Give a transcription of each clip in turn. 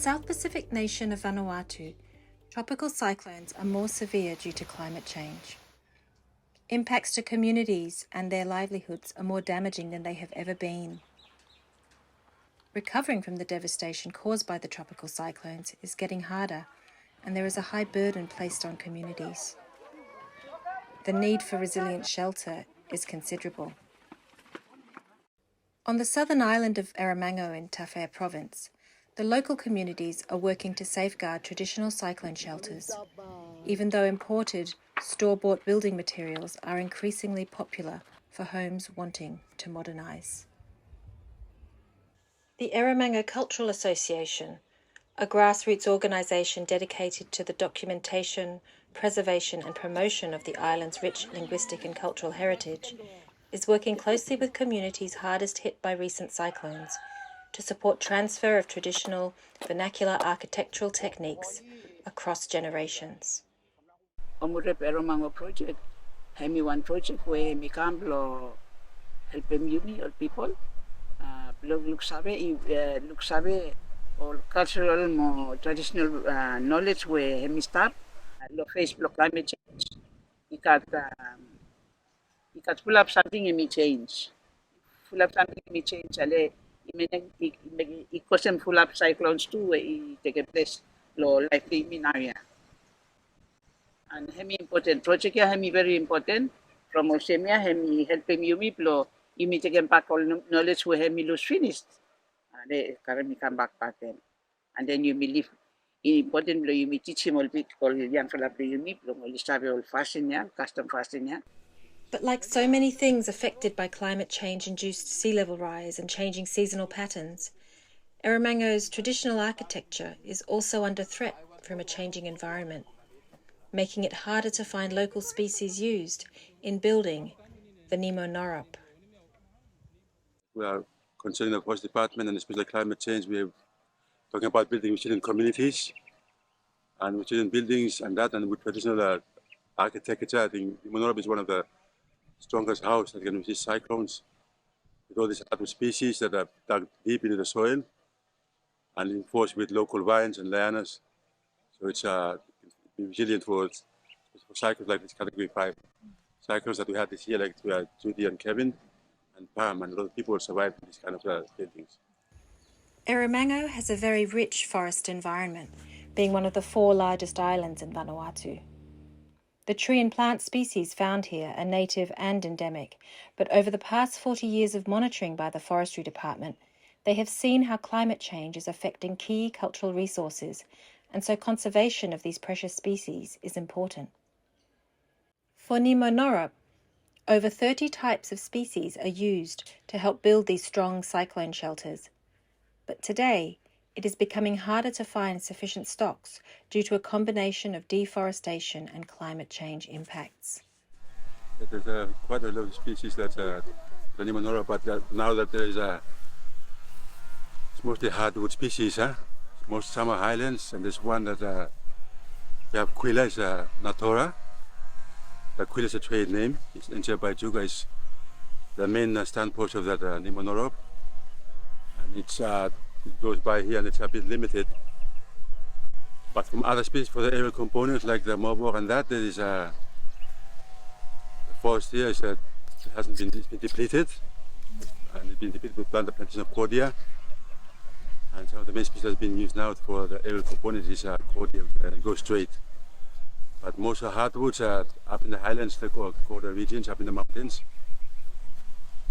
South Pacific nation of Vanuatu, tropical cyclones are more severe due to climate change. Impacts to communities and their livelihoods are more damaging than they have ever been. Recovering from the devastation caused by the tropical cyclones is getting harder, and there is a high burden placed on communities. The need for resilient shelter is considerable. On the southern island of Erromango in Tafea province, the local communities are working to safeguard traditional cyclone shelters, even though imported, store-bought building materials are increasingly popular for homes wanting to modernise. The Erromango Cultural Association, a grassroots organisation dedicated to the documentation, preservation and promotion of the island's rich linguistic and cultural heritage, is working closely with communities hardest hit by recent cyclones to support transfer of traditional vernacular architectural techniques across generations. Omurep Erromango project, Hemi one project where Hemi Kamblo help Yumi or people. Look sabe or cultural more traditional knowledge where Hemi start. Lo face climate change. Ikat full up something Hemi change. Full up something Hemi change. Ale full up cyclones too where it take place lo likely in area. And Hemi important project ya Hemi very important. From Osemia Hemi helping Yumi lo Yumi take back all knowledge where Hemi lose finished. They currently come back then. And then Yumi live important lo Yumi teach him all bit called young fella Yumi lo old fashion ya, custom fashion ya. But like so many things affected by climate change-induced sea level rise and changing seasonal patterns, Erromango's traditional architecture is also under threat from a changing environment, making it harder to find local species used in building the Nemo Norup. We are concerning the Forest Department and especially climate change. We are talking about building resilient communities and resilient buildings and that, and with traditional architecture. I think Nemo Norup is one of the strongest house that can resist cyclones, with all these other species that are dug deep into the soil and reinforced with local vines and lianas. So it's resilient for cyclones like this category 5. Cyclones that we had this year, like we had Judy and Kevin and Pam, and a lot of people survived these kind of buildings. Erromango has a very rich forest environment, being one of the 4 largest islands in Vanuatu. The tree and plant species found here are native and endemic, but over the past 40 years of monitoring by the Forestry Department, they have seen how climate change is affecting key cultural resources, and so conservation of these precious species is important. For Nemo Norup, over 30 types of species are used to help build these strong cyclone shelters. But today, it is becoming harder to find sufficient stocks due to a combination of deforestation and climate change impacts. There's quite a lot of species that the Nemo Norup, but now that there is it's mostly hardwood species, most summer highlands, and there's one that we have Quilla, is Natora. The Quilla is a trade name. It's Nchabai is the main stand post of that Nemo Norup, and it goes by here and it's a bit limited. But from other species, for the aerial components like the mobor and that, there is the forest here it hasn't been, it's been depleted, and it's been depleted with plantation of cordia. And some of the main species that's been used now for the aerial components is cordia, it goes straight. But most of the hardwoods are up in the highlands, the cordia regions, up in the mountains,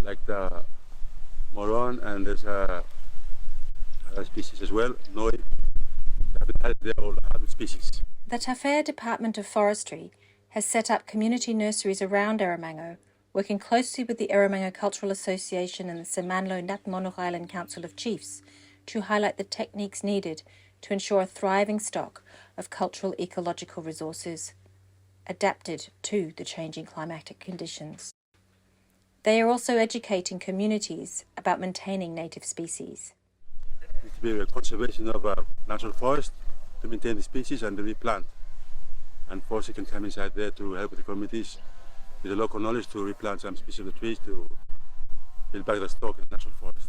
like the moron, and there's other species as well. Noi, they're all hardwood species. The Tafea Department of Forestry has set up community nurseries around Erromango, working closely with the Erromango Cultural Association and the Samanlo Natmonuk Island Council of Chiefs to highlight the techniques needed to ensure a thriving stock of cultural ecological resources adapted to the changing climatic conditions. They are also educating communities about maintaining native species. It will be a conservation of natural forest to maintain the species and to replant. And forestry can come inside there to help the communities with the local knowledge to replant some species of the trees to build back the stock in the natural forest.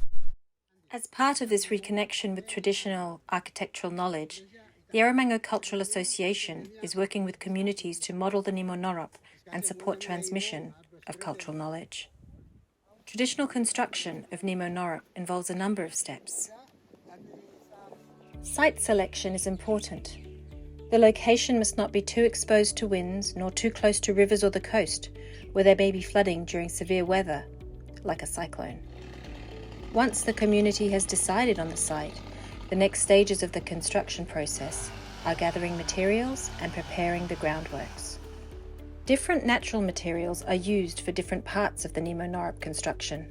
As part of this reconnection with traditional architectural knowledge, the Erromango Cultural Association is working with communities to model the Nimo Norop and support transmission of cultural knowledge. Traditional construction of Nimo Norop involves a number of steps. Site selection is important. The location must not be too exposed to winds nor too close to rivers or the coast, where there may be flooding during severe weather, like a cyclone. Once the community has decided on the site, the next stages of the construction process are gathering materials and preparing the groundworks. Different natural materials are used for different parts of the Nimo Norop construction.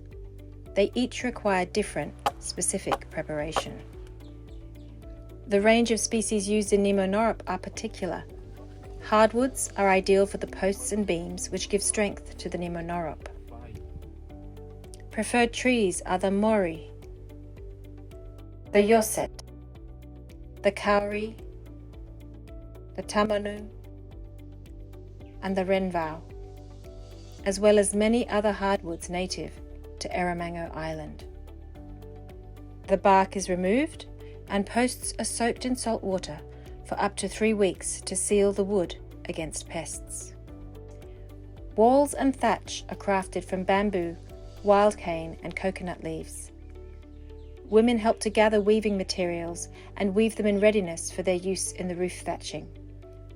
They each require different, specific preparation. The range of species used in Nimo Norop are particular. Hardwoods are ideal for the posts and beams, which give strength to the Nimo Norop. Preferred trees are the mori, the yoset, the kauri, the tamanu, and the renvau, as well as many other hardwoods native to Erromango Island. The bark is removed and posts are soaked in salt water for up to 3 weeks to seal the wood against pests. Walls and thatch are crafted from bamboo, wild cane and coconut leaves. Women help to gather weaving materials and weave them in readiness for their use in the roof thatching.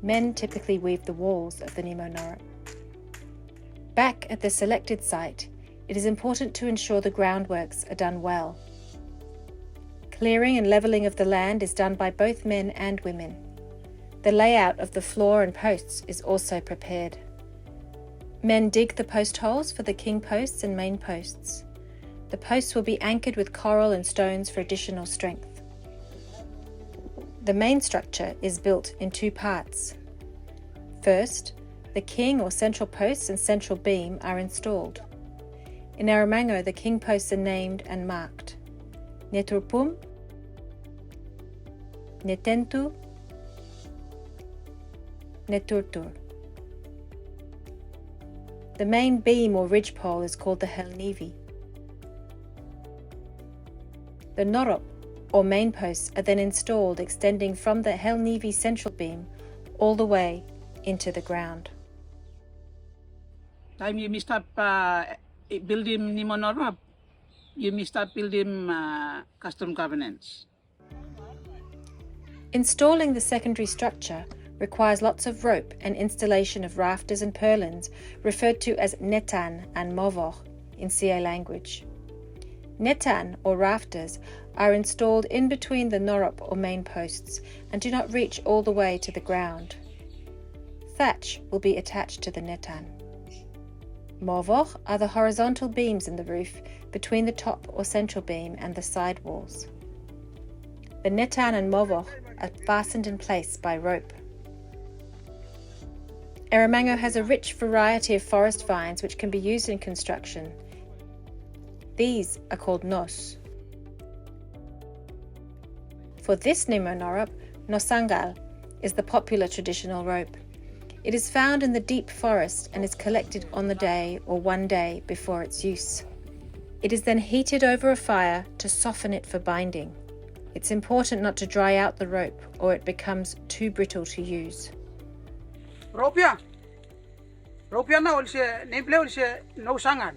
Men typically weave the walls of the Nimo Norop. Back at the selected site, it is important to ensure the groundworks are done well. Clearing and levelling of the land is done by both men and women. The layout of the floor and posts is also prepared. Men dig the post holes for the king posts and main posts. The posts will be anchored with coral and stones for additional strength. The main structure is built in 2 parts. First, the king or central posts and central beam are installed. In Erromango, the king posts are named and marked. Neturpum, Netentu, Neturtur. The main beam or ridgepole is called the Helnivi. The Norop or main posts are then installed extending from the Helnivi central beam all the way into the ground. Time you start building Nimo Norop, you start building custom governance. Installing the secondary structure requires lots of rope and installation of rafters and purlins, referred to as netan and movoch in CA language. Netan or rafters are installed in between the norop or main posts and do not reach all the way to the ground. Thatch will be attached to the netan. Movoch are the horizontal beams in the roof between the top or central beam and the side walls. The netan and movoch are fastened in place by rope. Erromango has a rich variety of forest vines which can be used in construction. These are called nos. For this Nimo Norop, nosangal is the popular traditional rope. It is found in the deep forest and is collected on the day or one day before its use. It is then heated over a fire to soften it for binding. It's important not to dry out the rope or it becomes too brittle to use. Ropia na olse nemple olse no sangat.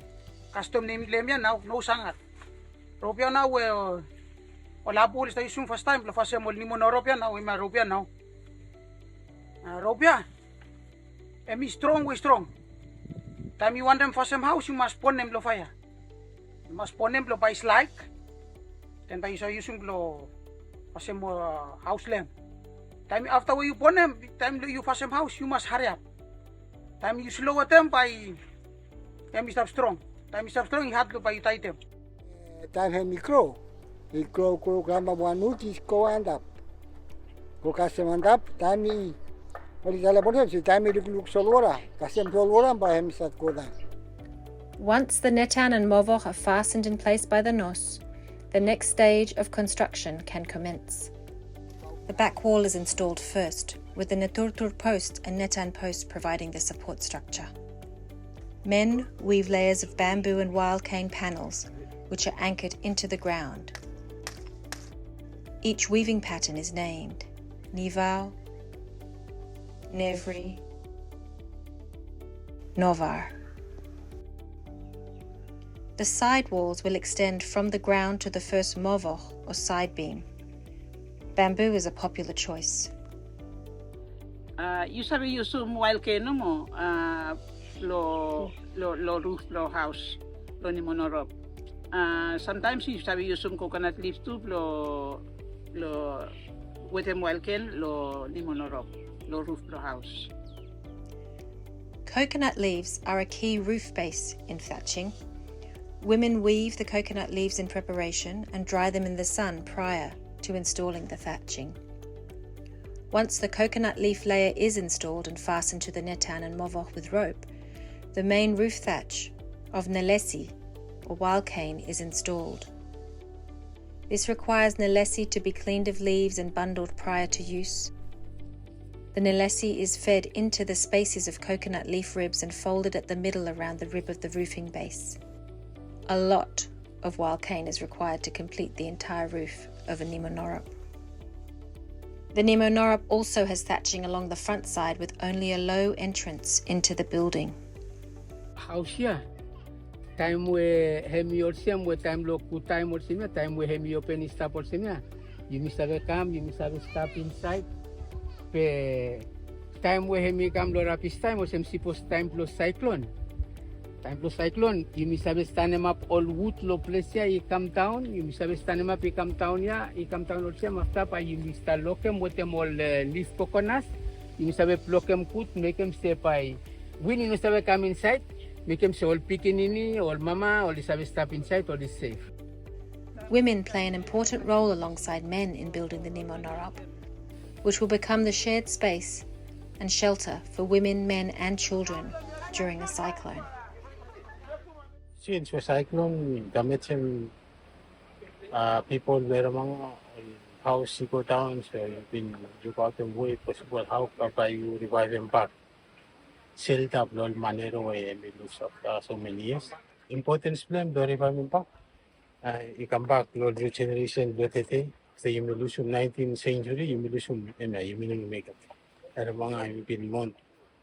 Custom nemple ya no sangat. Ropia na we ola pulis tayo sum first time lo fase mol Nimo Norop na we ma ropia na. Ropia we strong. Time you want them for some house, you must pon them lo fire. You must pon them lo by slide. Then tayo sa usung lo for some house lamp. Time after you pon them, time you for some house, you must hurry up. Time you slow them by time you stop strong. Time you stop strong, you have to by tight them. Time he micro grama wanutis go and up. Go custom and up, time he Once the netan and movoch are fastened in place by the nos, the next stage of construction can commence. The back wall is installed first, with the neturtur post and netan post providing the support structure. Men weave layers of bamboo and wild cane panels, which are anchored into the ground, Each weaving pattern is named Nivau, Nevri, Novar. The side walls will extend from the ground to the first movoh, or side beam. Bamboo is a popular choice. You sabi yusum while keno mo lo roof lo house lo ni monorop. Sometimes you sabi yusum coconut leaves too lo wetem while ken lo ni monorop lo roof lo house. Coconut leaves are a key roof base in thatching. Women weave the coconut leaves in preparation and dry them in the sun prior to installing the thatching. Once the coconut leaf layer is installed and fastened to the netan and movoh with rope, the main roof thatch of nelesi, or wild cane, is installed. This requires nelesi to be cleaned of leaves and bundled prior to use. The nelesi is fed into the spaces of coconut leaf ribs and folded at the middle around the rib of the roofing base. A lot of wild cane is required to complete the entire roof of a Nimo Norup. The Nimo Norup also has thatching along the front side with only a low entrance into the building. House here. Time we hemi orsiam, we time lo ku time orsimia, time we hemi open stop orsimia. You miss have come, you miss have stop inside. Pe time we hemi come lo rapis time or sem sipos time plus cyclone. Time plus cyclone, you miss have stand them up all wood lo place ya, you come down, you miss have stand them up, you come down ya, you come down orsiam after pa you miss ta lokem with them all leaf coconuts. You miss have lokem kut, make them stay by. When you miss have come inside, make them say all pikinini, all mama, all is have stop inside, all is safe. Women play an important role alongside men in building the Nimo Norup, which will become the shared space and shelter for women, men and children during a cyclone. Since the cyclone, gamit people were among house you go down, so you got them way possible how you revive them back. Set up all manner way and lose of so many years. Importance blame the revive them back. You come back, Lord regeneration, the you may lose 19th century, you may lose you may make it. And among I've been month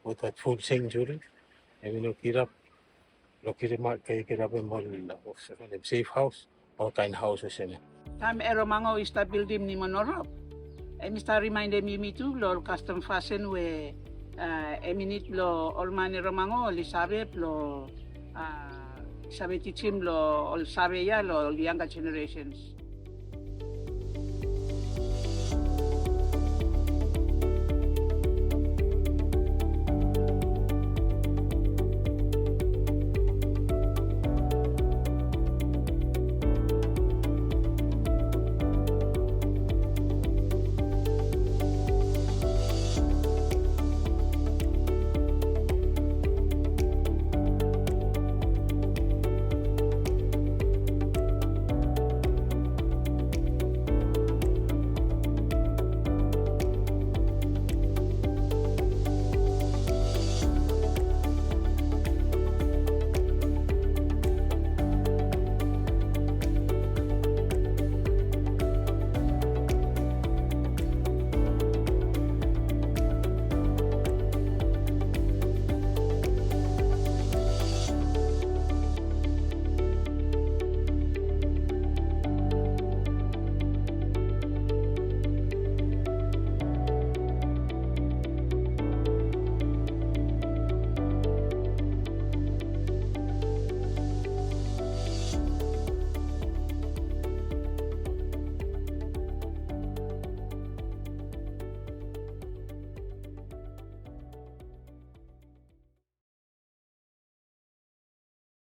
with that full century, and we look it up. Look at the safe house, all kind houses in it. Time eromango is the building ni monorop. And sta reminded me too lo custom fashion we eminit lo olman eromango li sabe lo sabe teachim lo ol sabe ya lo younger generations.